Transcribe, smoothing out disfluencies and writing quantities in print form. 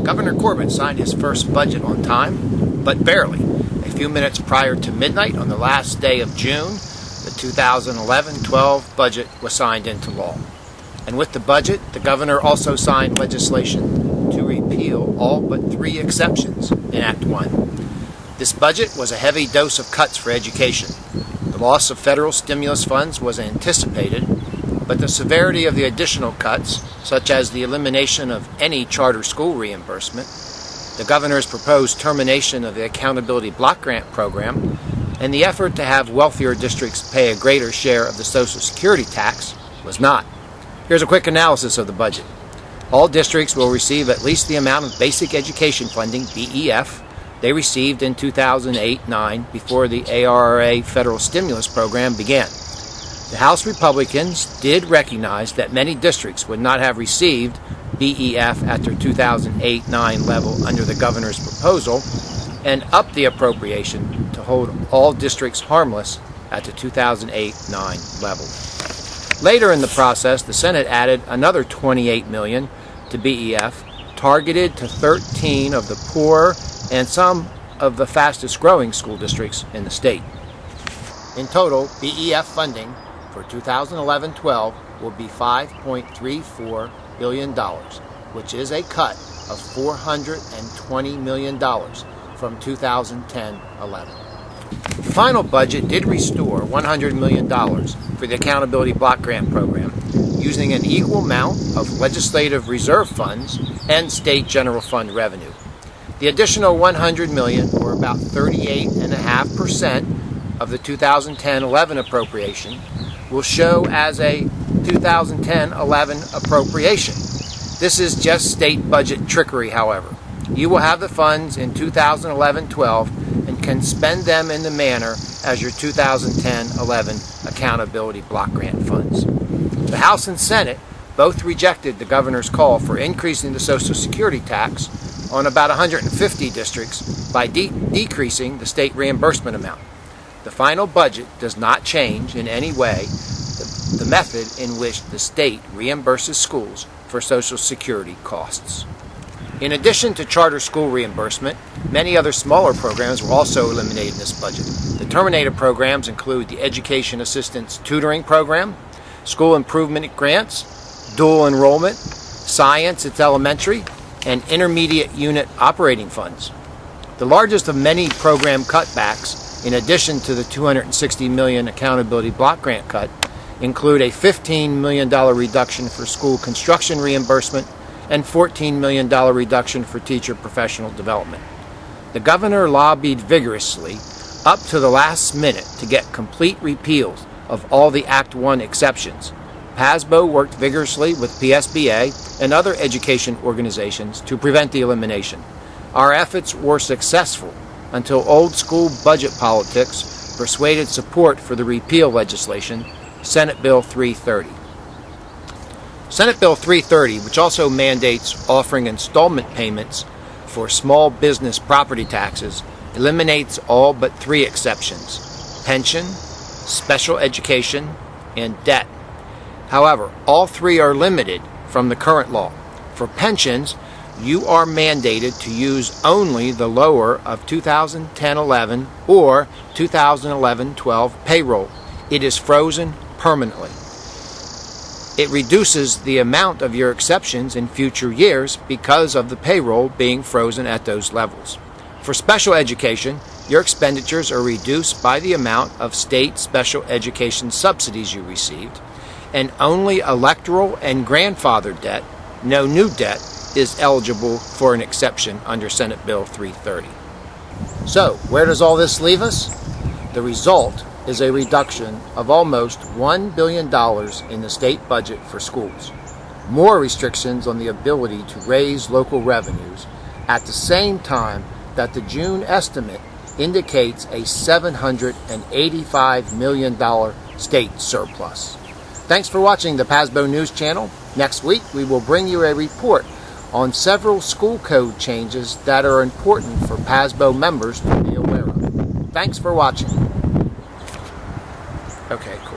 Governor Corbett signed his first budget on time, but barely. A few minutes prior to midnight on the last day of June, the 2011-12 budget was signed into law. And with the budget, the governor also signed legislation to repeal all but 3 exceptions in Act 1. This budget was a heavy dose of cuts for education. The loss of federal stimulus funds was anticipated, but the severity of the additional cuts, such as the elimination of any charter school reimbursement, the governor's proposed termination of the Accountability Block Grant Program, and the effort to have wealthier districts pay a greater share of the Social Security tax, was not. Here's a quick analysis of the budget. All districts will receive at least the amount of basic education funding, BEF, they received in 2008-9 before the ARRA federal stimulus program began. The House Republicans did recognize that many districts would not have received BEF at their 2008-9 level under the governor's proposal and upped the appropriation to hold all districts harmless at the 2008-9 level. Later in the process, the Senate added another $28 million to BEF, targeted to 13 of the poor and some of the fastest growing school districts in the state. In total, BEF funding for 2011-12 will be $5.34 billion, which is a cut of $420 million from 2010-11. The final budget did restore $100 million for the Accountability Block Grant Program, using an equal amount of legislative reserve funds and state general fund revenue. The additional $100 million, or about 38.5% of the 2010-11 appropriation, will show as a 2010-11 appropriation. This is just state budget trickery, however. You will have the funds in 2011-12 and can spend them in the manner as your 2010-11 Accountability Block Grant funds. The House and Senate both rejected the governor's call for increasing the Social Security tax on about 150 districts by decreasing the state reimbursement amount. The final budget does not change in any way the method in which the state reimburses schools for Social Security costs. In addition to charter school reimbursement, many other smaller programs were also eliminated in this budget. The terminated programs include the Education Assistance Tutoring Program, School Improvement Grants, Dual Enrollment, Science at Elementary, and Intermediate Unit Operating Funds. The largest of many program cutbacks, in addition to the $260 million Accountability Block Grant cut, include a $15 million reduction for school construction reimbursement and $14 million reduction for teacher professional development. The governor lobbied vigorously up to the last minute to get complete repeals of all the Act 1 exceptions. PASBO worked vigorously with PSBA and other education organizations to prevent the elimination. Our efforts were successful until old school budget politics persuaded support for the repeal legislation, Senate Bill 330. Senate Bill 330, which also mandates offering installment payments for small business property taxes, eliminates all but 3 exceptions: pension, special education, and debt. However, all 3 are limited from the current law. For pensions, you are mandated to use only the lower of 2010-11 or 2011-12 payroll. It is frozen permanently. It reduces the amount of your exceptions in future years because of the payroll being frozen at those levels. For special education, your expenditures are reduced by the amount of state special education subsidies you received, and only electoral and grandfather debt, no new debt, is eligible for an exception under Senate Bill 330. So, where does all this leave us? The result is a reduction of almost $1 billion in the state budget for schools, more restrictions on the ability to raise local revenues, at the same time that the June estimate indicates a $785 million state surplus. Thanks for watching the PASBO News Channel. Next week, we will bring you a report on several school code changes that are important for PASBO members to be aware of. Thanks for watching. Okay, cool.